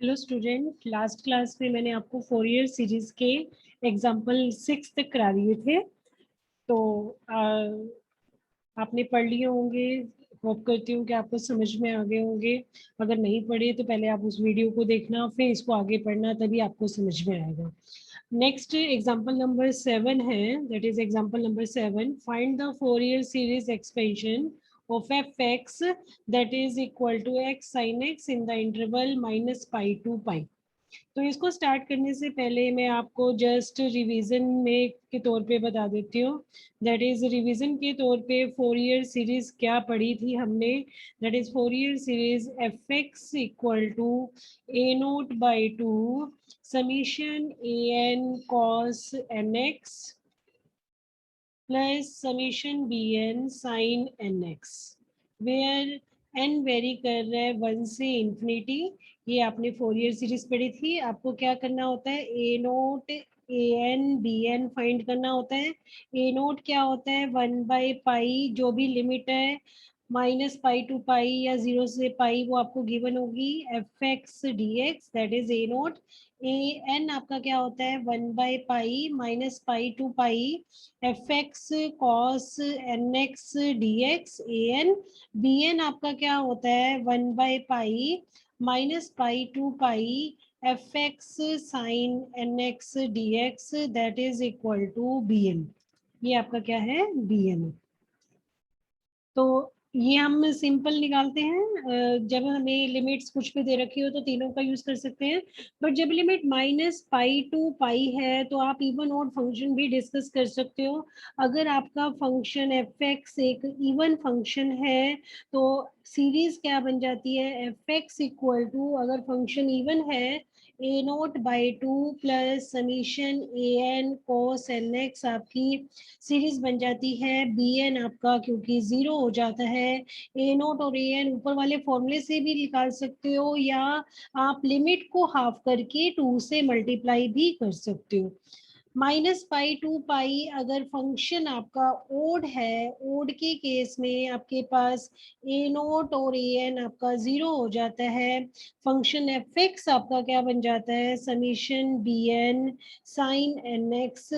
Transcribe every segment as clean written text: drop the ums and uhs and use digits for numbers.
Hello student, last class में मैंने आपको फोरियर सीरीज के एग्जाम्पल 6 तक करा दिए थे। तो आपने पढ़ लिए होंगे। होप करती हूँ कि आपको समझ में आ गए होंगे। अगर नहीं पढ़े तो पहले आप उस वीडियो को देखना, फिर इसको आगे पढ़ना, तभी आपको समझ में आएगा। नेक्स्ट एग्जाम्पल नंबर 7 है, that is example number 7। Find the Fourier series expansion of fx that is equal to x sin x in the interval minus pi to pi। तो इसको स्टार्ट करने से पहले मैं आपको जस्ट रिवीजन में के तौर पे बता देती हूँ। दैट इज रिवीजन के तौर पे फोरियर सीरीज क्या पढ़ी थी हमने। That is Fourier series f x equal to a note by two summation a n cos n x plus summation b n sine n x, where n vary कर रहा है 1 से इंफिनिटी। ये आपने फोरियर सीरीज पढ़ी थी। आपको क्या करना होता है, a nought a n b N find करना होता है। ए नोट क्या होता है, 1/पाई जो भी लिमिट है माइनस पाई टू पाई या 0 से पाई, वो आपको गिवन होगी f x d x, that is a nought. A n आपका क्या होता है, 1/पाई minus pi to pi f x cos n x d x a n. B n आपका क्या होता है, 1/पाई minus pi to pi f x sine n x d x, that is equal to b n. ये आपका क्या है, B N. तो ये हम सिंपल निकालते हैं। जब हमें लिमिट्स कुछ भी दे रखी हो तो तीनों का यूज कर सकते हैं। बट जब limit minus pi to pi है तो आप इवन ऑड फंक्शन भी डिस्कस कर सकते हो। अगर आपका फंक्शन एफ एक्स एक इवन फंक्शन है तो सीरीज क्या बन जाती है, एफ एक्स इक्वल टू, अगर फंक्शन इवन है, a note by two plus summation a n cos n x आपकी सीरीज बन जाती है। बी एन आपका क्योंकि 0 हो जाता है, ए नोट और ए एन ऊपर वाले फॉर्मूले से भी निकाल सकते हो, या आप लिमिट को हाफ करके 2 से मल्टीप्लाई भी कर सकते हो। माइनस पाई टू पाई अगर फंक्शन आपका ओड है, ओड के केस में आपके पास ए नोट और ए एन आपका 0 हो जाता है। फंक्शन एफ एक्स आपका क्या बन जाता है, summation b n sine n x,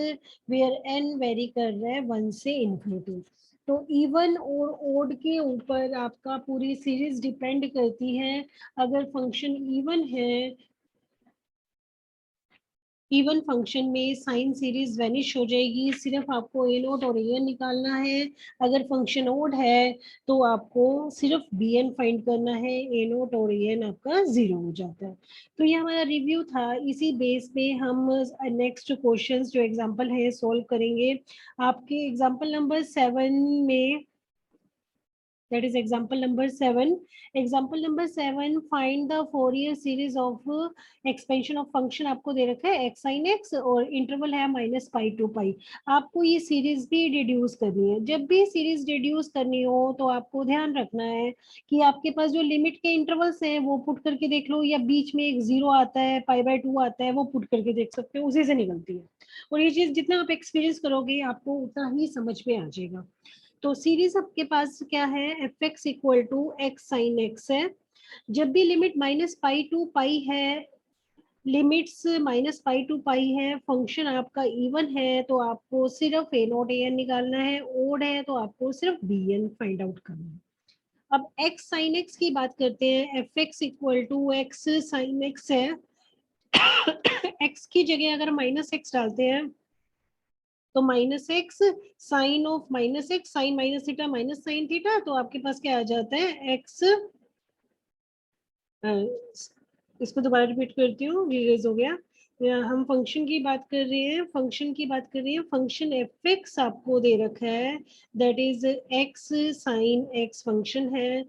where n vary कर रहा है 1 से इन्फिनिटी। तो इवन और ओड के ऊपर आपका पूरी सीरीज डिपेंड करती है। अगर फंक्शन इवन है, इवन फंक्शन में साइन सीरीज वैनिश हो जाएगी, सिर्फ आपको ए नोट और ए एन निकालना है। अगर फंक्शन ओड है तो आपको सिर्फ बी एन फाइंड करना है, ए नोट और ए एन आपका 0 हो जाता है। तो ये हमारा रिव्यू था। इसी बेस पे हम नेक्स्ट क्वेश्चंस जो एग्जांपल है सोल्व करेंगे। आपके एग्जांपल नंबर 7 में, that is example number 7. example number 7, find the Fourier series of expansion of function आपको दे रखा है x sin x और इंटरवल है माइनस पाई टू पाई। आपको ये सीरीज भी डिड्यूस करनी है। जब भी सीरीज डिड्यूस करनी हो तो आपको ध्यान रखना है कि आपके पास जो लिमिट के इंटरवल्स हैं वो पुट करके देख लो, या बीच में एक 0 आता है, π/2 आता है, वो पुट करके देख सकते हो, उसी से निकलती है। और ये चीज जितना आप एक्सपीरियंस करोगे आपको उतना ही समझ में आ जाएगा। तो सीरीज आपके पास क्या है, f x equal to x sine x है। जब भी limit minus pi to pi है, limits minus pi to pi है, फंक्शन आपका इवन है तो आपको सिर्फ ए नोट ए एन निकालना है, ओड है तो आपको सिर्फ बी एन फाइंड आउट करना है। अब एक्स साइन एक्स की बात करते हैं। F x equal to x sine x है। एक्स की जगह अगर माइनस एक्स डालते हैं तो minus x sine of minus x, sine minus theta minus sine theta, तो आपके पास क्या आ जाता है, एक्स, इसको दोबारा रिपीट करती हूँ, रिलेज हो गया। हम फंक्शन की बात कर रहे हैं, फंक्शन की बात कर रहे हैं। फंक्शन एफ एक्स आपको दे रखा है, that is x sine x function है।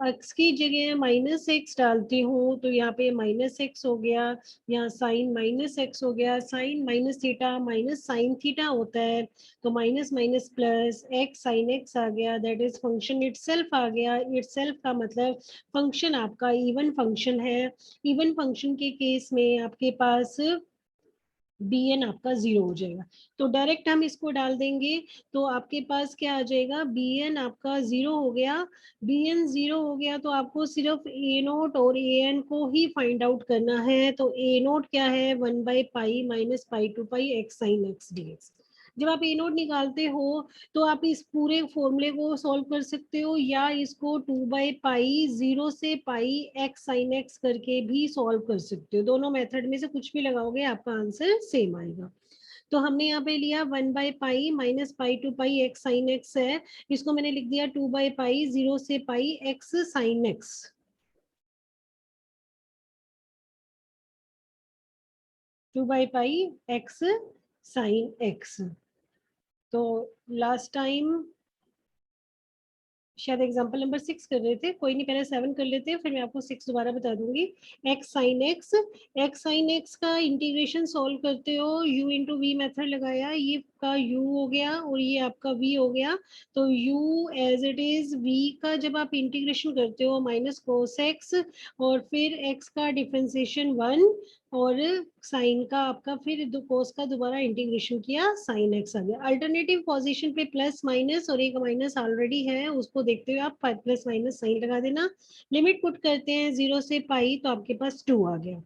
एक्स की जगह माइनस एक्स डालती हूँ तो यहाँ पे माइनस एक्स हो गया, यहाँ साइन माइनस एक्स हो गया, sine minus theta minus sine theta होता है तो minus minus plus x sine x आ गया, दैट इज फंक्शन इटसेल्फ आ गया। इटसेल्फ का मतलब फंक्शन आपका इवन फंक्शन है। इवन फंक्शन के केस में आपके पास बी एन आपका 0 हो जाएगा। तो डायरेक्ट हम इसको डाल देंगे, तो आपके पास क्या आ जाएगा, बी एन आपका 0 हो गया। बी एन 0 हो गया तो आपको सिर्फ ए नोट और ए एन को ही फाइंड आउट करना है। तो ए नोट क्या है, 1/पाई minus pi to pi x sine x d x. जब आप ए नोट निकालते हो तो आप इस पूरे फॉर्मूले को सॉल्व कर सकते हो, या इसको 2/पाई 0 से पाई एक्स साइन एक्स करके भी सॉल्व कर सकते हो। दोनों मेथड में से कुछ भी लगाओगे आपका आंसर सेम आएगा। तो हमने यहाँ पे लिया 1/पाई minus pi to pi x sine x है, इसको मैंने लिख दिया 2/पाई 0 से पाई एक्स साइन एक्स। 2/पाई एक्स साइन एक्स। तो लास्ट टाइम शायद एग्जांपल नंबर 6 कर रहे थे, कोई नहीं, पहले 7 कर लेते हैं, फिर मैं आपको 6 दोबारा बता दूंगी। X sine x, x sine x का इंटीग्रेशन सॉल्व करते हो, u इंटू वी मेथड लगाया, ये का u हो गया और ये आपका v हो गया। तो u as it is v का जब आप इंटीग्रेशन करते हो माइनस कोस एक्स, और फिर x का डिफरेंशिएशन 1, और साइन का आपका फिर दो कोस का दोबारा इंटीग्रेशन किया, साइन एक्स आ गया। अल्टरनेटिव पोजीशन पे प्लस माइनस और एक माइनस ऑलरेडी है, उसको देखते हुए आप प्लस माइनस साइन लगा देना। लिमिट पुट करते हैं 0 से पाई, तो आपके पास 2 आ गया।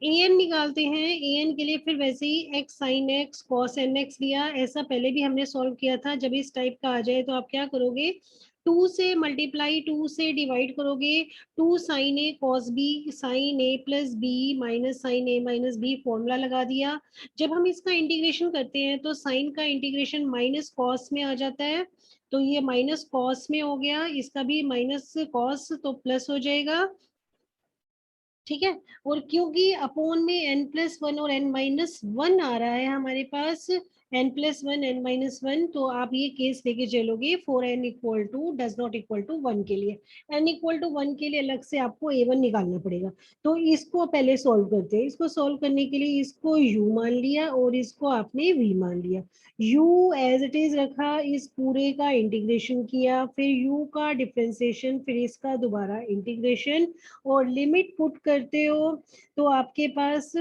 ए एन निकालते हैं, ए एन के लिए फिर वैसे ही x sine x cos n x लिया, ऐसा पहले भी हमने सॉल्व किया था। जब इस टाइप का आ जाए तो आप क्या करोगे, 2 से मल्टीप्लाई 2 से डिवाइड करोगे, 2 साइन ए कॉस बी, साइन ए प्लस बी माइनस साइन ए माइनस बी, फॉर्मूला लगा दिया। जब हम इसका इंटीग्रेशन करते हैं तो साइन का इंटीग्रेशन माइनस कॉस में आ जाता है, तो ये माइनस कॉस में हो गया, इसका भी माइनस कॉस तो प्लस हो जाएगा। ठीक है, और क्योंकि अपोन में n+1 और n-1 आ रहा है हमारे पास, n+1 n-1, तो आप ये केस लेके चलोगे for n equal to does not equal to 1 के लिए। n इक्वल टू 1 के लिए अलग से आपको a1 निकालना पड़ेगा। तो इसको पहले सॉल्व करते हैं। इसको सॉल्व करने के लिए इसको u मान लिया और इसको आपने v मान लिया। u एज इट इज रखा, इस पूरे का इंटीग्रेशन किया, फिर u का डिफरेंशिएशन, फिर इसका दोबारा इंटीग्रेशन, और लिमिट पुट करते हो तो आपके पास,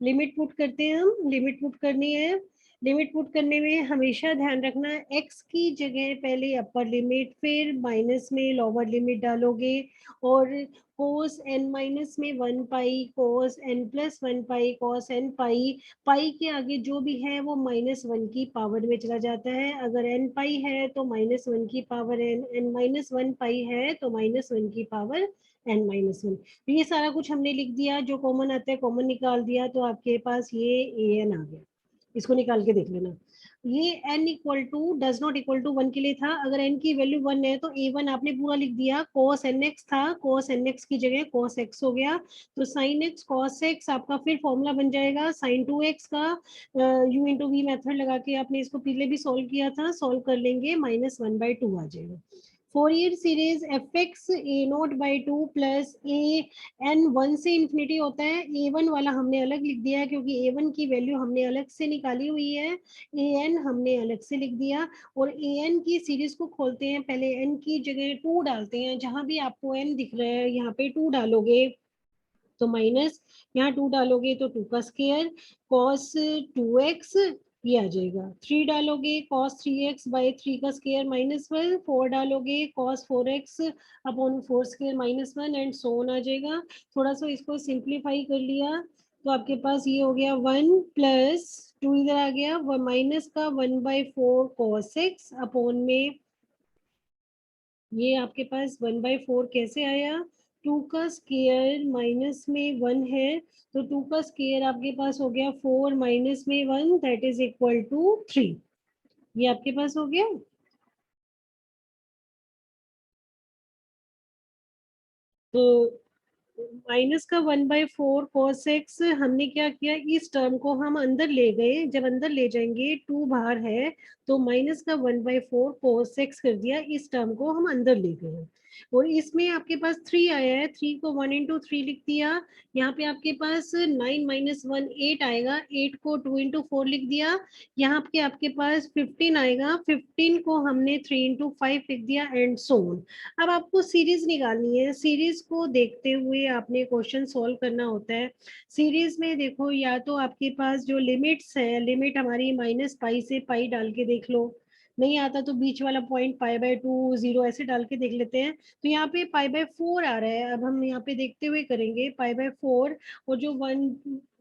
लिमिट पुट करते हैं हम, लिमिट पुट करनी है। लिमिट पुट करने में हमेशा ध्यान रखना, x की जगह पहले अपर लिमिट, फिर माइनस में लोअर लिमिट डालोगे, और कोस n माइनस में 1 पाई कोस n+1 पाई कोस n पाई, पाई के आगे जो भी है वो -1 की पावर में चला जाता है। अगर n पाई है तो -1 की पावर n, n-1 पाई है तो -1 की पावर n-1। तो ये सारा कुछ हमने लिख दिया, जो कॉमन आता है कॉमन निकाल दिया, तो आपके पास ये ए एन आ गया। इसको निकाल के देख लेना। ये n equal to does not equal to 1 के लिए था, अगर n की वैल्यू 1 है तो a1 आपने पूरा लिख दिया, cos nx था, cos nx की जगह cos x हो गया, तो sin x cos x आपका फिर फॉर्मूला बन जाएगा sin 2x का, u इंटू वी मेथड लगा के आपने इसको पहले भी सॉल्व किया था, सॉल्व कर लेंगे, -1/2 आ जाएगा। Fourier series f x a note by 2 plus a n 1 से इंफिनिटी होता है। ए वन वाला हमने अलग लिख दिया है क्योंकि ए वन की वैल्यू हमने अलग से निकाली हुई है, ए एन हमने अलग से लिख दिया। और ए एन की सीरीज को खोलते हैं, पहले एन की जगह 2 डालते हैं, जहां भी आपको एन दिख रहा है यहाँ पे 2 डालोगे, तो माइनस, यहाँ 2 डालोगे तो 2 का स्केयर कॉस 2x, ये आ जाएगा। 3 डालोगे cos 3x बाई 3 का स्केयर -1, 4 डालोगे cos 4x upon 4 square -1, and so on आ जाएगा। थोड़ा सा इसको सिंप्लीफाई कर लिया तो आपके पास ये हो गया 1 प्लस 2 इधर आ गया, माइनस का 1/4 cos x अपॉन में, ये आपके पास 1/4 कैसे आया, 2 का स्केयर माइनस में 1 है, तो 2 का स्केयर आपके पास हो गया 4 माइनस में 1 दैट इज इक्वल टू 3। ये आपके पास हो गया। तो माइनस का 1/4 cos x हमने क्या किया, इस टर्म को हम अंदर ले गए, जब अंदर ले जाएंगे 2 बाहर है, तो माइनस का 1/4 cos x कर दिया, इस टर्म को हम अंदर ले गए। और इसमें आपके पास 3 आया है, 3 को 1 इंटू 3 लिख दिया। यहाँ पे आपके पास 9 माइनस 1 8 आएगा, 8 को 2 इंटू 4 लिख दिया। यहाँ पे आपके पास 15 आएगा, 15 को हमने 3 इंटू 5 लिख दिया, एंड सो ऑन। अब आपको सीरीज निकालनी है, सीरीज को देखते हुए आपने क्वेश्चन सॉल्व करना होता है। सीरीज में देखो, या तो आपके पास जो लिमिट्स है, लिमिट हमारी माइनस पाई से पाई डाल के देख लो, नहीं आता तो बीच वाला पॉइंट पाई बाय 2 0 ऐसे डाल के देख लेते हैं। तो यहाँ पे पाई बाय 4 आ रहा है, अब हम यहाँ पे देखते हुए करेंगे पाई बाय 4, और जो 1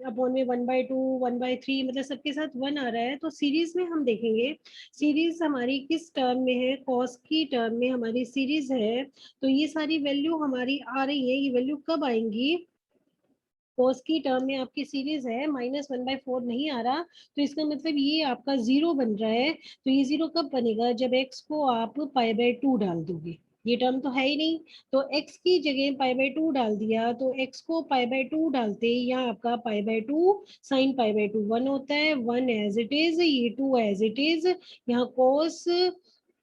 अपॉन में 1/2 1/3 मतलब सबके साथ 1 आ रहा है। तो सीरीज में हम देखेंगे सीरीज हमारी किस टर्म में है, कॉस की टर्म में हमारी सीरीज है। तो ये सारी वैल्यू हमारी आ रही है, ये वैल्यू कब आएंगी, कॉस की टर्म में आपकी सीरीज है, -1/4 नहीं आ रहा, तो इसका मतलब ये आपका 0 बन रहा है। तो ये 0 कब बनेगा, जब x को आप पाई बाय 2 डाल दोगे, ये टर्म तो है ही नहीं। तो x की जगह पाई बाय 2 डाल दिया, तो x को पाई बाय 2 डालते यहाँ आपका pi by 2 sine pi by 2 1 होता है, 1 एज इट इज, ये 2 एज इट इज। यहाँ cos,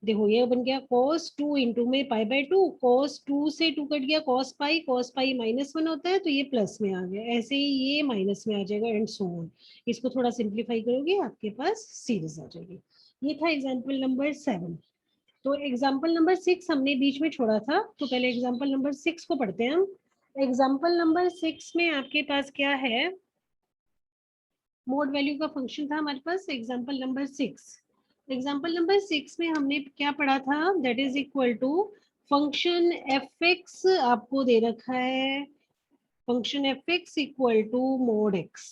देखो ये बन गया cos 2 इंटू में पाई बाय 2, cos 2 से 2 कट गया, cos पाई -1 होता है, तो ये प्लस में आ गया, ऐसे ही ये माइनस में आ जाएगा, एंड सो ऑन। इसको थोड़ा सिंप्लीफाई करोगे आपके पास सीरीज आ जाएगी। ये था एग्जाम्पल नंबर 7। तो एग्जाम्पल नंबर 6 हमने बीच में छोड़ा था, तो पहले एग्जाम्पल नंबर 6 को पढ़ते हैं हम। एग्जाम्पल नंबर 6 में आपके पास क्या है, मोड वैल्यू का फंक्शन था हमारे पास। एग्जाम्पल नंबर 6, एग्जाम्पल नंबर 6 में हमने क्या पढ़ा था, that is equal to function f x आपको दे रखा है, function f x equal to mod x,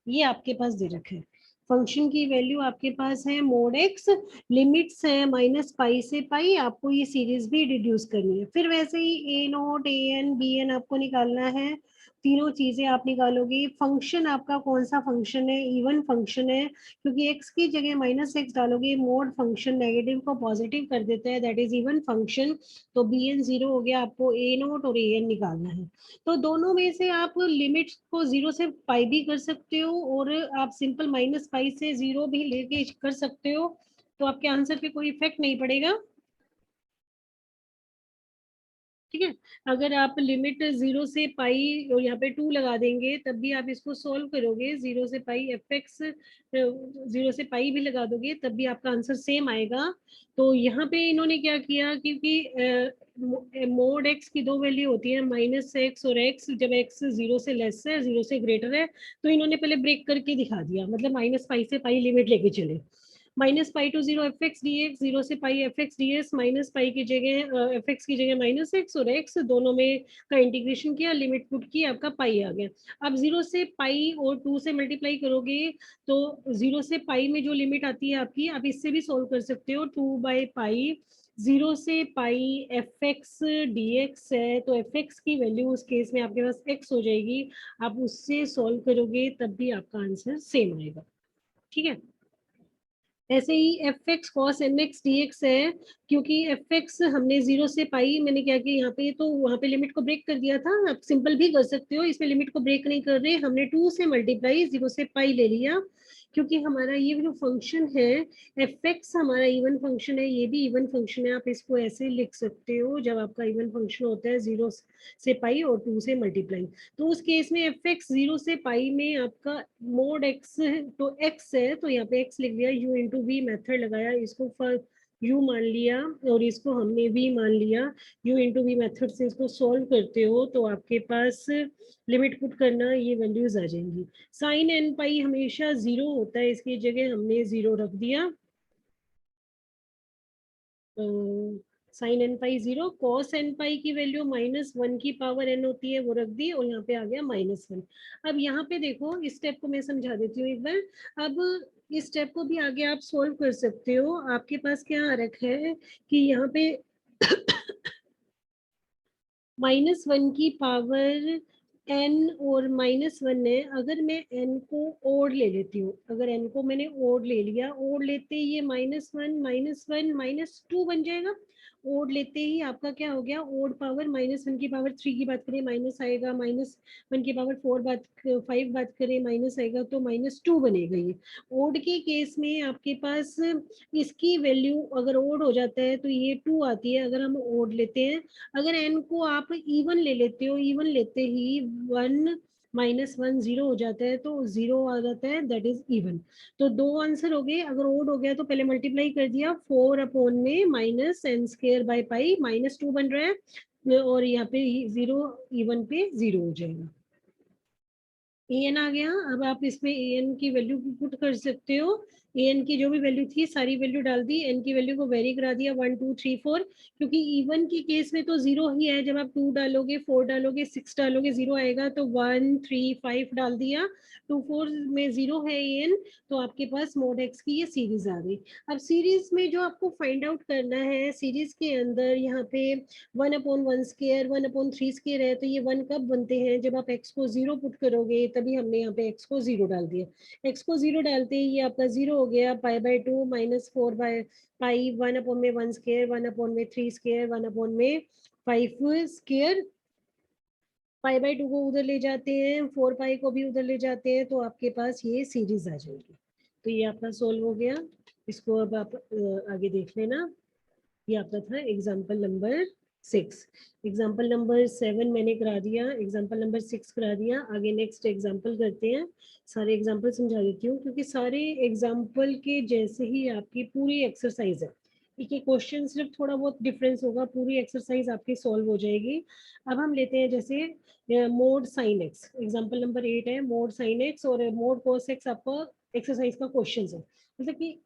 ये आपके पास दे रखा है। फंक्शन की वैल्यू आपके पास है मोड एक्स, लिमिट्स है माइनस पाई से पाई, आपको ये सीरीज भी डिड्यूस करनी है। फिर वैसे ही ए nought a n b N आपको निकालना है, तीनों चीजें आप निकालोगे। फंक्शन आपका कौन सा फंक्शन है, इवन फंक्शन है, क्योंकि x की जगह -x डालोगे, मोड फंक्शन नेगेटिव को पॉजिटिव कर देता है, दैट इज इवन फंक्शन। तो बी एन 0 हो गया, आपको ए नोट और ए एन निकालना है। तो दोनों में से आप लिमिट को 0 से पाई भी कर सकते हो, और आप सिंपल माइनस पाई से 0 भी लेके कर सकते हो, तो आपके आंसर पे कोई इफेक्ट नहीं पड़ेगा। ठीक है, अगर आप लिमिट 0 से पाई और यहाँ पे 2 लगा देंगे, तब भी आप इसको सोल्व करोगे, 0 से पाई एफ एक्स, 0 से पाई भी लगा दोगे तब भी आपका आंसर सेम आएगा। तो यहाँ पे इन्होंने क्या किया, क्योंकि मोड एक्स की दो वैल्यू होती है, -x और x, जब x 0 से लेस है 0 से ग्रेटर है, तो इन्होंने पहले ब्रेक करके दिखा दिया, मतलब माइनस पाई से पाई लिमिट लेके चले। -π to 0 fx dx, 0 से पाई fx ds, माइनस पाई की जगह fx की जगह -x और x दोनों में का इंटीग्रेशन किया, लिमिट पुट की, आपका पाई आ गया। अब 0 से पाई और 2 से मल्टीप्लाई करोगे, तो 0 से पाई में जो लिमिट आती है आपकी, आप इससे भी सोल्व कर सकते हो, 2/पाई 0 से पाई एफ एक्स डी एक्स है, तो एफ एक्स की वैल्यू उस केस में आपके पास x हो जाएगी, आप उससे सोल्व करोगे तब भी आपका आंसर सेम आएगा। ठीक है, ऐसे ही f x cos m x d x है, क्योंकि एफ एक्स हमने 0 से पाई, मैंने क्या किया यहाँ पे, तो वहां पे लिमिट को ब्रेक कर दिया था, आप सिंपल भी कर सकते हो, इसमें लिमिट को ब्रेक नहीं कर रहे, हमने 2 से मल्टीप्लाई 0 से पाई ले लिया, क्योंकि हमारा ये जो फंक्शन है एफ एक्स हमारा इवन फंक्शन है, ये भी इवन फंक्शन है, आप इसको ऐसे लिख सकते हो, जब आपका इवन फंक्शन होता है 0 से पाई और 2 से मल्टीप्लाई, तो उस केस में एफ एक्स 0 से पाई में आपका मोड एक्स, तो एक्स है, तो यहाँ पे एक्स लिख दिया, यू इंटू वी मेथड लगाया, इसको फॉर यू मान लिया और इसको हमने वी मान लिया, यू इंटू वी मेथड से इसको सॉल्व करते हो, तो आपके पास लिमिट पुट करना, ये वैल्यूज आ जाएंगी। साइन एन पाई हमेशा 0 होता है, इसकी जगह हमने 0 रख दिया, साइन एन पाई 0, कॉस एन पाई की वैल्यू -1 की पावर n होती है, वो रख दी, और यहाँ पे आ गया -1। अब यहाँ पे देखो, इस स्टेप को मैं समझा देती हूँ एक बार। अब इस स्टेप को भी आगे आप सोल्व कर सकते हो, आपके पास क्या आ रखा है कि यहाँ पे -1 की पावर n और -1 है, अगर मैं n को ओड ले लेती हूँ, अगर n को मैंने ओड ले लिया, ओड लेते ये -1 -1 -2 बन जाएगा, ओड लेते ही आपका क्या हो गया, ओड पावर -1 की पावर 3 की बात करें माइनस आएगा, -1 की पावर 5 बात करें माइनस आएगा, तो -2 बनेगा ये। ओड के केस में आपके पास इसकी वैल्यू अगर ओड हो जाता है तो ये 2 आती है, अगर हम ओड लेते हैं। अगर एन को आप इवन ले लेते हो, इवन लेते ही 1 -1 0 हो जाता है, तो 0 आ जाता है, दैट इज इवन। तो दो आंसर हो गए। अगर ओड हो गया तो पहले मल्टीप्लाई कर दिया, 4 अपॉन में -n² / -2 बन रहा है, और यहाँ पे 0 इवन पे 0 हो जाएगा। an आ गया। अब आप इसमें an की वैल्यू पुट कर सकते हो। an की जो भी वैल्यू थी सारी वैल्यू डाल दी, n की वैल्यू को वेरी करा दिया 1 2 3 4, क्योंकि इवन के केस में तो 0 ही है। जब आप 2 डालोगे, 4 डालोगे, 6 डालोगे, 0 आएगा। तो 1 3 5 डाल दिया, 2 4 में 0 है an, तो आपके पास mod x की ये सीरीज आ गई। अब सीरीज में जो आपको फाइंड आउट करना है, सीरीज के अंदर यहाँ पे 1/1² 1/3² है, तो ये 1 कब बनते हैं, जब आप x को 0 पुट करोगे, तभी हमने यहाँ पे x को 0 डाल दिया। x को 0 डालते ही ये आपका 0 हो गया, π/2 -4/π 1/1² 1/3² 1/5²। π/2 को उधर ले जाते हैं, 4π को भी उधर ले जाते हैं, तो आपके पास ये सीरीज आ जाएगी। तो ये आपका सोल्व हो गया। इसको अब आप आगे देख लेना। ये आपका था एग्जाम्पल नंबर 6। एग्जाम्पल नंबर 7 मैंने करा दिया, एग्जाम्पल नंबर 6 करा दिया। आगे नेक्स्ट एग्जाम्पल करते हैं। सारे एग्जाम्पल समझा देती हूँ, क्योंकि सारे एग्जाम्पल के जैसे ही आपकी पूरी एक्सरसाइज है। एक एक क्वेश्चन सिर्फ थोड़ा बहुत डिफरेंस होगा, पूरी एक्सरसाइज आपकी सॉल्व हो जाएगी। अब हम लेते हैं जैसे mod sine x. Example number 8 है मोड साइन एक्स, और मोड कोस एक्स आपका एक्सरसाइज का क्वेश्चन है। मतलब कि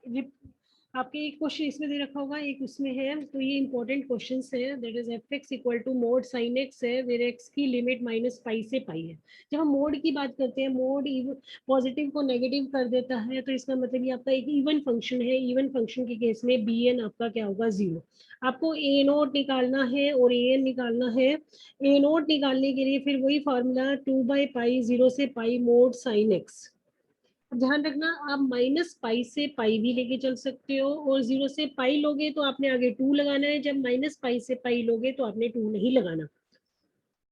आपके एक क्वेश्चन इसमें दे रखा होगा, एक उसमें है, तो ये इंपॉर्टेंट क्वेश्चंस है। That is f(x) = mod sine x है, वेर x की लिमिट -π से π है। जब हम मोड की बात करते हैं, मोड पॉजिटिव को नेगेटिव कर देता है, तो इसका मतलब ये आपका एक इवन फंक्शन है। इवन फंक्शन के केस में bn आपका क्या होगा, 0। आपको a0 निकालना है और an निकालना है। a0 निकालने के लिए फिर वही फॉर्मूला 2/π 0 से π मोड साइन एक्स। ध्यान रखना, आप -π से π भी लेके चल सकते हो, और 0 से π लोगे तो आपने आगे 2 लगाना है। जब -π से π लोगे तो आपने 2 नहीं लगाना।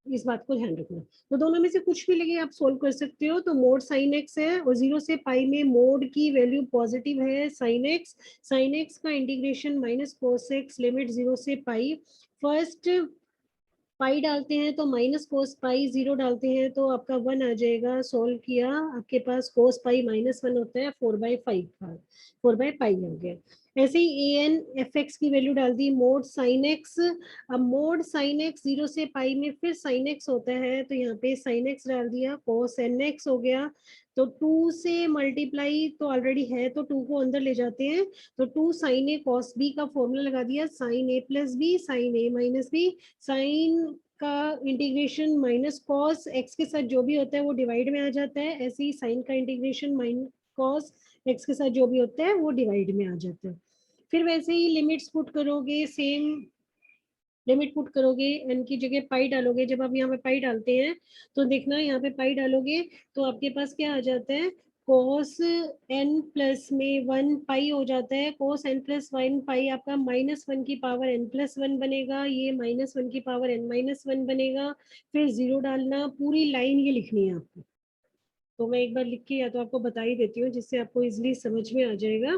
इस बात को ध्यान रखना। तो दोनों में से कुछ भी लगे आप सोल्व कर सकते हो। तो मोड साइन एक्स है, और 0 से π में मोड की वैल्यू पॉजिटिव है साइन एक्स। साइन एक्स का इंटीग्रेशन -cos x लिमिट 0 से π। फर्स्ट पाई डालते हैं तो -cos π, 0 डालते हैं तो आपका 1 आ जाएगा। सोल्व किया, आपके पास cos π -1 होता है, 4/5 4/π हो गया। ऐसे ही an fx की वैल्यू डाल दी, मोड साइन एक्स। अब मोड साइन एक्स 0 से π में फिर साइन एक्स होता है, तो यहाँ पे साइन एक्स डाल दिया, cos nx हो गया। तो 2 से मल्टीप्लाई तो ऑलरेडी है, तो 2 को अंदर ले जाते हैं, तो 2 sin a cos b का फॉर्मूला लगा दिया, sin a + b sin a - b। Sign का इंटीग्रेशन -cos x के साथ जो भी होता है वो डिवाइड में आ जाता है, ऐसे ही साइन का इंटीग्रेशन -cos x के साथ जो भी होता है वो डिवाइड में आ जाता है। फिर वैसे ही लिमिट्स पुट करोगे, सेम लिमिट पुट करोगे, n की जगह पाई डालोगे। जब आप यहाँ पे पाई डालते हैं तो देखना, यहाँ पे पाई डालोगे तो आपके पास क्या आ जाता है, cos n प्लस में 1 पाई हो जाता है। cos n प्लस 1 पाई आपका -1 की पावर n+1 बनेगा, ये -1 की पावर n-1 बनेगा। फिर 0 डालना, पूरी लाइन ये लिखनी है आपको। तो मैं एक बार लिख के या तो आपको बता ही देती हूँ, जिससे आपको इजिली समझ में आ जाएगा।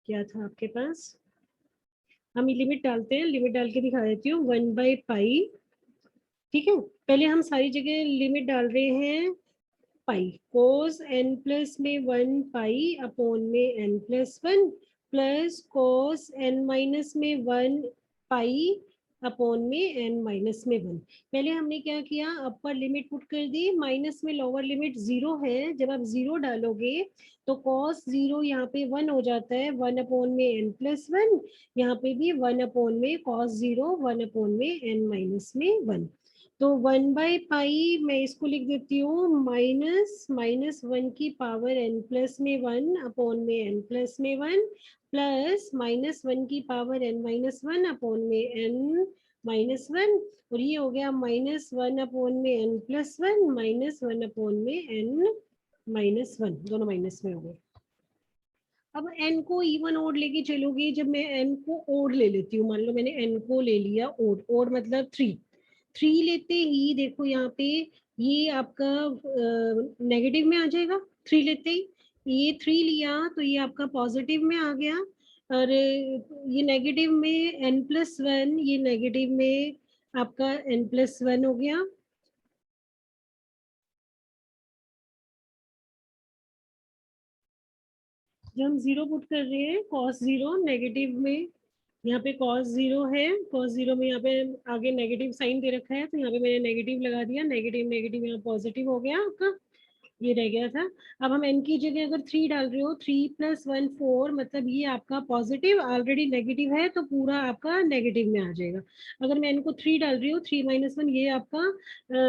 क्या था आपके पास, हम लिमिट डालते हैं, लिमिट डाल के दिखा देती हूँ। 1/π, ठीक है। पहले हम सारी जगह लिमिट डाल रहे हैं, पाई cos n प्लस में 1 पाई अपॉन में n+1 plus cos n minus में 1 पाई अपॉन में n-1। पहले हमने क्या किया, अपर लिमिट पुट कर दी, माइनस में लोअर लिमिट 0 है। जब आप 0 डालोगे तो cos 0 यहाँ पे 1 हो जाता है, 1 अपॉन में n+1। यहाँ पे भी 1 अपॉन में cos 0 1 अपॉन में n-1। तो 1/π मैं इसको लिख देती हूँ, -1 की पावर n+1 अपॉन में n+1 प्लस -1 की पावर n-1 अपॉन में n-1, और ये हो गया -1 अपॉन में n+1 -1 अपॉन में n-1, दोनों माइनस में हो गए। अब n को इवन ओड लेके चलोगे, जब मैं n को ओड ले लेती हूँ, मान लो मैंने n को ले लिया ओड, ओड मतलब 3 लेते ही देखो यहाँ पे ये आपका नेगेटिव में आ जाएगा। 3 लेते ही ये 3 लिया तो ये आपका पॉजिटिव में आ गया, और ये नेगेटिव में n+1, ये नेगेटिव में आपका n+1 हो गया। जब हम 0 पुट कर रहे हैं cos 0 नेगेटिव में, यहाँ पे cos 0 है, cos 0 में यहाँ पे आगे नेगेटिव साइन दे रखा है, तो यहाँ पे मैंने नेगेटिव लगा दिया, नेगेटिव नेगेटिव यहाँ पॉजिटिव हो गया आपका, ये रह गया था। अब हम n की जगह अगर 3 डाल रहे हो, 3+1 4, मतलब ये आपका पॉजिटिव ऑलरेडी नेगेटिव है तो पूरा आपका नेगेटिव में आ जाएगा। अगर मैं n को 3 डाल रही हूँ, 3-1, ये आपका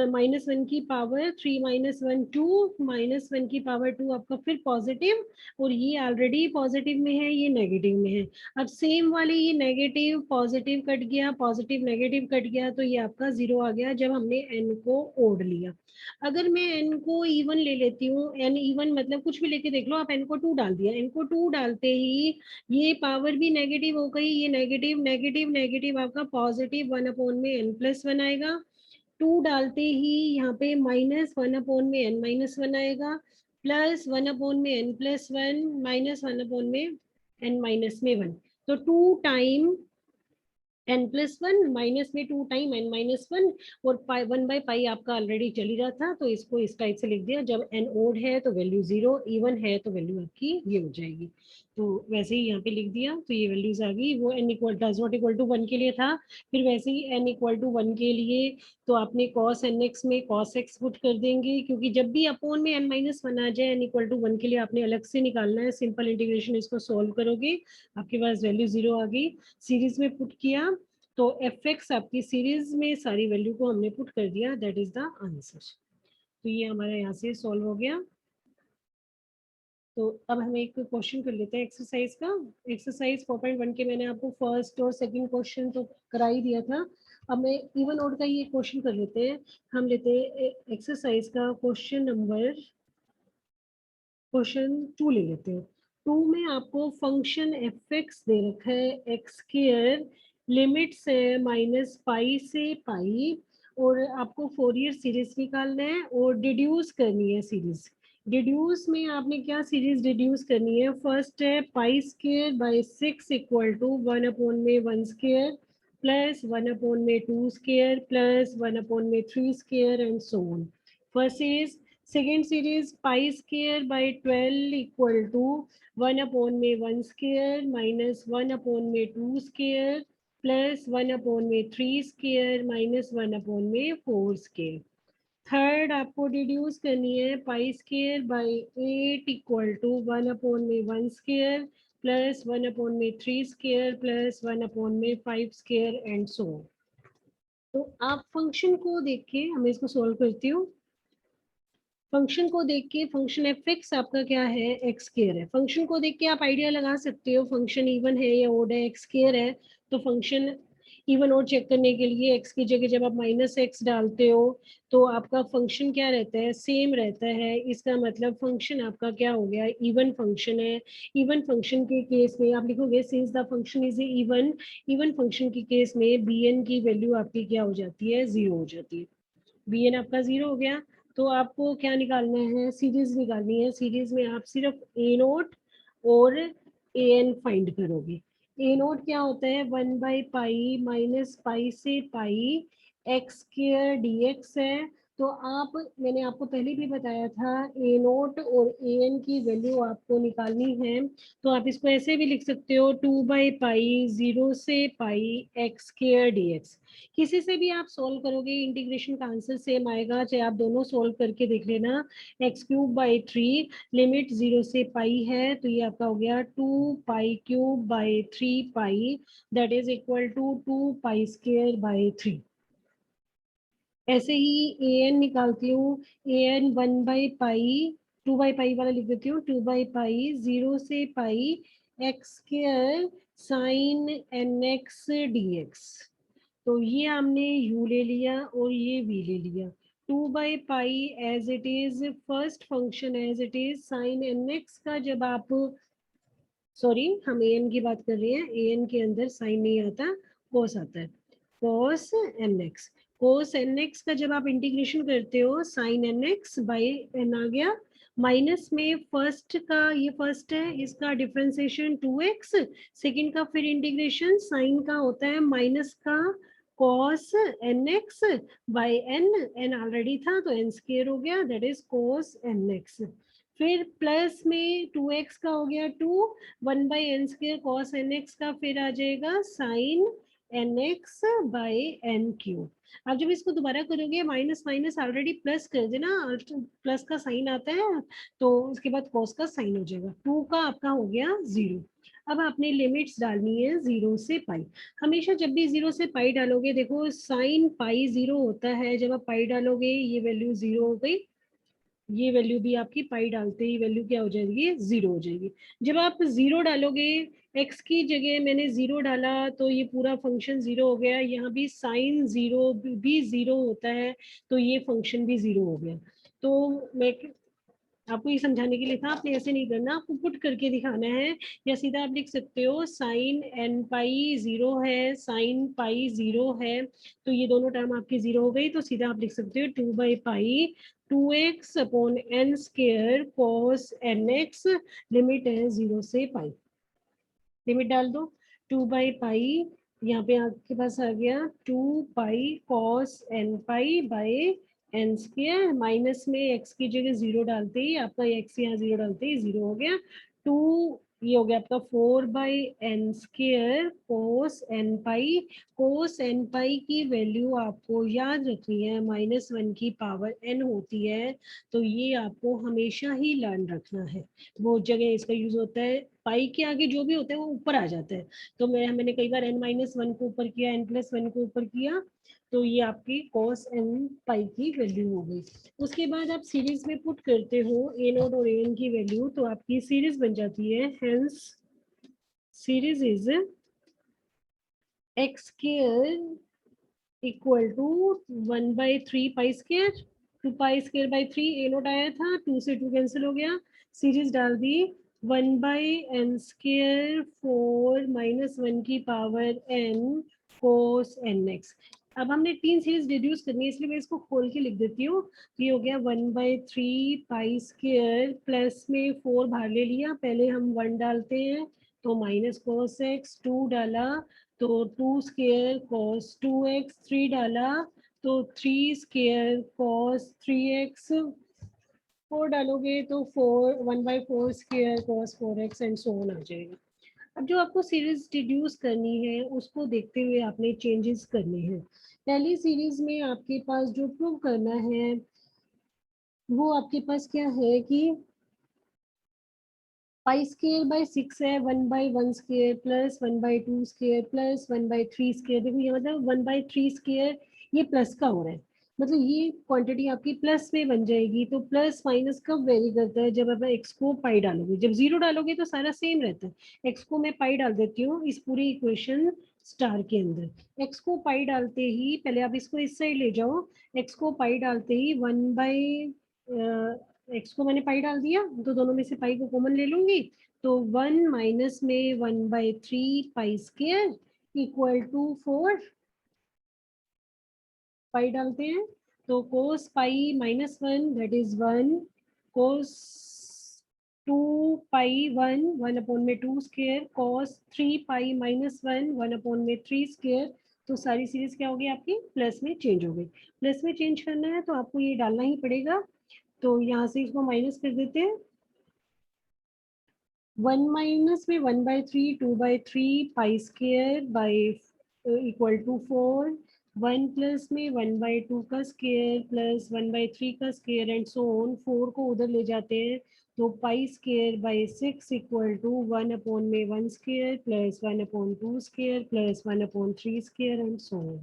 -1 की पावर 3-1 2, -1 की पावर 2 आपका फिर पॉजिटिव, और ये ऑलरेडी पॉजिटिव में है, ये नेगेटिव में है। अब सेम वाले ये नेगेटिव पॉजिटिव कट गया, पॉजिटिव नेगेटिव कट गया, तो ये आपका 0 आ गया जब हमने n को ओड लिया। अगर मैं n को इवन ले लेती हूँ, n इवन मतलब कुछ भी लेके देख लो आप, n को 2 डाल दिया, n को 2 डालते ही ये पावर भी नेगेटिव हो गई, ये नेगेटिव नेगेटिव नेगेटिव आपका पॉजिटिव 1/n+1 आएगा। 2 डालते ही यहाँ पे -1/n-1 आएगा, +1/n+1 -1/n-1, तो 2 टाइम n+1 माइनस में 2 टाइम n-1, और 1/पाई आपका ऑलरेडी चल ही रहा था, तो इसको इस टाइप से लिख दिया, जब n ओड है तो वैल्यू 0, इवन है तो वैल्यू आपकी ये हो जाएगी। तो वैसे ही यहाँ पे लिख दिया तो ये वैल्यूज आ गई। वो n does not equal to 1 के लिए था, फिर वैसे ही n इक्वल टू 1 के लिए तो आपने cos nx में cos x पुट कर देंगे, क्योंकि जब भी अपोन में n-1 आ जाए, n इक्वल टू 1 के लिए आपने अलग से निकालना है। सिंपल इंटीग्रेशन इसको सोल्व करोगे, आपके पास वैल्यू 0 आ गई। सीरीज में पुट किया तो fx आपकी सीरीज में सारी वैल्यू को हमने पुट कर दिया, दैट इज द आंसर। तो ये हमारा यहाँ से सॉल्व हो गया। तो अब हम एक क्वेश्चन कर लेते हैं एक्सरसाइज का। एक्सरसाइज 4.1 के मैंने आपको फर्स्ट और सेकंड क्वेश्चन तो करा ही दिया था। अब मैं इवन ऑड का ये क्वेश्चन कर लेते हैं। हम लेते हैं एक्सरसाइज का क्वेश्चन 2 ले लेते हैं। 2 में आपको फंक्शन fx दे रखा है, एक्स स्क्वायर, लिमिट्स है -पाई से पाई, और आपको फोरियर सीरीज निकालना है और डिड्यूस करनी है सीरीज। डिड्यूस में आपने क्या सीरीज डिड्यूस करनी है? फर्स्ट है π²/6 equal to 1/(1)² plus 1/(2)² plus 1/(3)² and so on. First is second series π²/12 equal to 1/(1)² minus 1/(2)² plus 1/(3)² minus 1/(4)²। Third आपको डिड्यूस करनी है π²/8 equal to 1/(1)² plus 1/(3)² plus 1/(5)² and so on. तो आप फंक्शन को देख के, मैं इसको सोल्व करती हूँ। फंक्शन को देख के, फंक्शन एफ आपका क्या है? एक्स स्क्वायर है। फंक्शन को देख के आप आइडिया लगा सकते हो फंक्शन इवन है या ओड है, एक्स स्क्वायर है। तो फंक्शन इवन ओड चेक करने के लिए एक्स की जगह जब आप -x डालते हो तो आपका फंक्शन क्या रहता है? सेम रहता है। इसका मतलब फंक्शन आपका क्या हो गया? इवन फंक्शन है। इवन फंक्शन के केस में आप लिखोगे since the function is even, even function के केस में bn की वैल्यू आपकी क्या हो जाती है? 0 हो जाती है। bn आपका 0 हो गया। तो आपको क्या निकालना है? सीरीज निकालनी है। सीरीज में आप सिर्फ a0 और an फाइंड करोगे। a0 क्या होता है? 1/पाई माइनस पाई से पाई x² dx है। तो आप, मैंने आपको पहले भी बताया था, a0 और an की वैल्यू आपको निकालनी है। तो आप इसको ऐसे भी लिख सकते हो 2/पाई 0 से पाई x² dx। किसी से भी आप सोल्व करोगे इंटीग्रेशन का आंसर सेम आएगा, चाहे आप दोनों सोल्व करके देख लेना। x³ लिमिट 0 से पाई है, तो ये आपका हो गया 2π³ 3 दैट इज इक्वल टू 2π²/3। ऐसे ही an निकालती हूँ। an 1/पाई, 2/पाई वाला लिख देती हूँ, 2/पाई 0 से पाई x² sin nx dx। तो ये हमने u ले लिया और ये v ले लिया। 2/पाई as it is, first function as it is, sine nx का जब आप सॉरी, हम ए एन की बात कर रहे हैं, ए एन के अंदर साइन नहीं आता, कोस आता है, cos n x. Cos n x का जब आप इंटीग्रेशन करते हो, sine n x by n आ गया, माइनस में फर्स्ट का, ये फर्स्ट है, इसका डिफरेंशिएशन 2x, सेकंड का फिर इंटीग्रेशन साइन का होता है माइनस का cos nx by n, n already था तो n स्क्वायर हो गया, दैट इज cos nx। फिर प्लस में 2x का हो गया 2, 1 by n square cos nx का फिर आ जाएगा sine nx by n cube. अब जब इसको दोबारा करोगे, माइनस माइनस ऑलरेडी प्लस कर देना, प्लस का साइन आता है तो उसके बाद cos का साइन हो जाएगा, 2 का आपका हो गया 0। अब आपने लिमिट्स डालनी है 0 से पाई। हमेशा जब भी 0 से पाई डालोगे, देखो साइन पाई 0 होता है, जब आप पाई डालोगे ये वैल्यू 0 हो गई, ये वैल्यू भी आपकी पाई डालते ही वैल्यू क्या हो जाएगी, 0 हो जाएगी। जब आप 0 डालोगे, x की जगह मैंने 0 डाला तो ये पूरा फंक्शन 0 हो गया, यहाँ भी साइन 0 भी 0 होता है तो ये फंक्शन भी 0 हो गया। तो मैं आपको ये समझाने के लिए था, आपने ऐसे नहीं करना, आपको पुट करके दिखाना है, या सीधा आप लिख सकते हो साइन एन पाई 0 है, साइन पाई 0 है, तो ये दोनों टर्म आपकी 0 हो गई, तो सीधा आप लिख सकते हो 2 by pi 2x upon n square cos n x, limit है 0 से पाई, लिमिट डाल दो 2 बाई पाई, यहाँ पे आपके पास आ गया 2 pi cos n pi by n square, minus में x की जगह 0 डालते ही आपका x यहाँ 0 डालते ही 0 हो गया, 2 ये हो गया आपका 4 by n square cos n pi. Cos n pi की वैल्यू आपको याद रखनी है, -1 की पावर n होती है, तो ये आपको हमेशा ही लर्न रखना है। वो जगह इसका यूज होता है, पाई के आगे जो भी होता है वो ऊपर आ जाता है, तो मैंने कई बार n-1 को ऊपर किया, n+1 को ऊपर किया, तो ये आपकी cos n पाई की वैल्यू हो गई। उसके बाद आप सीरीज में पुट करते हो a नोट और an की वैल्यू, तो आपकी सीरीज बन जाती है, hence series is x square equal to 1/3 pi square, 2 pi square by 3, a naught आया था, 2 से 2 कैंसिल हो गया, सीरीज डाल दी 1 बाई एन स्क्वायर 4 -1 की पावर n कोस एन एक्स। अब हमने 3 सीरीज डिड्यूस करनी है, इसलिए मैं इसको खोल के लिख देती हूँ। ये हो गया 1/3 पाई स्क्वायर, प्लस में 4 बाहर ले लिया, पहले हम 1 डालते हैं तो माइनस कोस एक्स, 2 डाला तो 2 स्क्वायर कॉस 2x, 3 डाला तो 3 स्क्वायर कॉस 3x, 4 डालोगे तो 1/4 square cos 4x and so on आ जाएगा। अब जो आपको सीरीज डिड्यूस करनी है उसको देखते हुए आपने चेंजेस करने हैं। पहली सीरीज में आपके पास जो प्रूव करना है वो आपके पास क्या है कि पाई स्क्वायर बाय 6 है, 1/1 square plus 1/2 square plus 1/3 square, देखो ये मतलब 1/3 स्क्वायर ये प्लस का हो रहा है, मतलब ये क्वांटिटी आपकी प्लस में बन जाएगी। तो प्लस माइनस कब वेरी करता है, जब आप एक्स को पाई डालोगे, जब 0 डालोगे तो सारा सेम रहता है। एक्स को मैं पाई डाल देती हूँ इस पूरी इक्वेशन स्टार के अंदर, एक्स को पाई डालते ही, पहले आप इसको इस साइड ले जाओ, एक्स को पाई डालते ही 1 एक्स को मैंने पाई डाल दिया, तो दोनों में से पाई को कॉमन ले लूंगी, तो 1 माइनस में 1/3 पाई स्क्वायर इक्वल टू 4, पाई डालते हैं तो कोस पाई -1 that is 1, cos 2 pi 1, 1 upon में 2 स्क्वायर, कॉस 3 पाई -1, 1 अपॉन में 3 स्क्वायर। तो सारी सीरीज क्या होगी आपकी, प्लस में चेंज हो गई। प्लस में चेंज करना है तो आपको ये डालना ही पड़ेगा, तो यहाँ से इसको माइनस कर देते हैं, 1 माइनस में 1/3, 2/3 pi square by equal to 4, 1 plus में 1/2 का स्क्वायर प्लस 1/3 का स्क्वायर एंड सो ऑन, 4 को उधर ले जाते हैं तो pi square by 6 equal to 1 upon में 1 square plus 1 upon 2 square plus 1 upon 3 square and so on.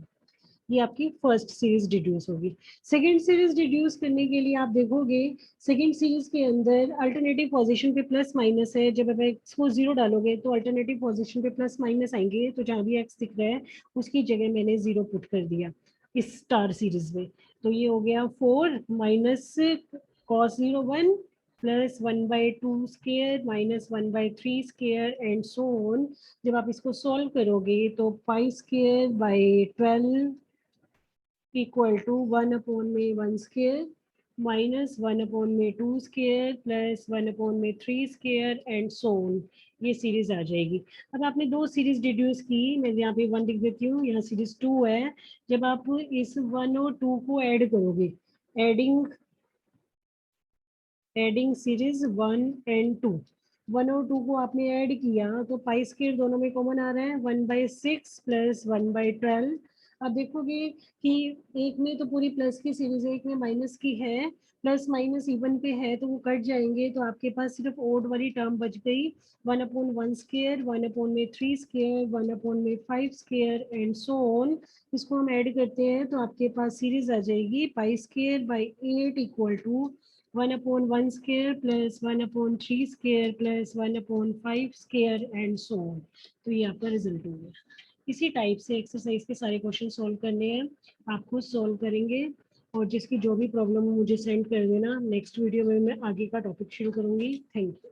ये आपकी फर्स्ट सीरीज डिड्यूस होगी। सेकेंड सीरीज डिड्यूस करने के लिए आप देखोगे, सेकेंड सीरीज के अंदर अल्टरनेटिव पोजीशन पे प्लस माइनस है, जब आप एक्स को 0 डालोगे तो अल्टरनेटिव पोजीशन पे प्लस माइनस आएंगे, तो जहाँ भी एक्स दिख रहा है उसकी जगह मैंने 0 पुट कर दिया इस स्टार सीरीज में। तो ये हो गया 4 minus cos 0 1 plus 1/2 square minus 1/3 square and so on. जब आप इसको सॉल्व करोगे तो pi square by 12 equal to 1/1 square minus 1/2 square plus 1/3 square and so on. ये सीरीज आ जाएगी। अब आपने दो सीरीज डिड्यूस की, मैं यहाँ पे 1 लिख देती हूँ, यहाँ सीरीज 2 है। जब आप इस 1 और 2 को ऐड करोगे, एडिंग सीरीज 1 एंड 2, 1 और 2 को आपने ऐड किया तो पाई स्क्वायर दोनों में कॉमन आ रहा है, 1/6 प्लस 1/12। अब देखोगे कि एक में तो पूरी प्लस की सीरीज है, एक में माइनस की है, प्लस माइनस इवन पे है तो वो कट जाएंगे, तो आपके पास सिर्फ ओड वाली टर्म बच गई, 1/1 square 1/3 square 1/5 square and so on. इसको हम ऐड करते हैं तो आपके पास सीरीज आ जाएगी pi square by 8 equal to 1/1 square plus 1/3 square plus 1/5 square and so on. तो ये आपका रिजल्ट हो गया। इसी टाइप से एक्सरसाइज के सारे क्वेश्चन सॉल्व करने हैं, आप खुद सॉल्व करेंगे और जिसकी जो भी प्रॉब्लम हो मुझे सेंड कर देना। नेक्स्ट वीडियो में मैं आगे का टॉपिक शुरू करूंगी। Thank you.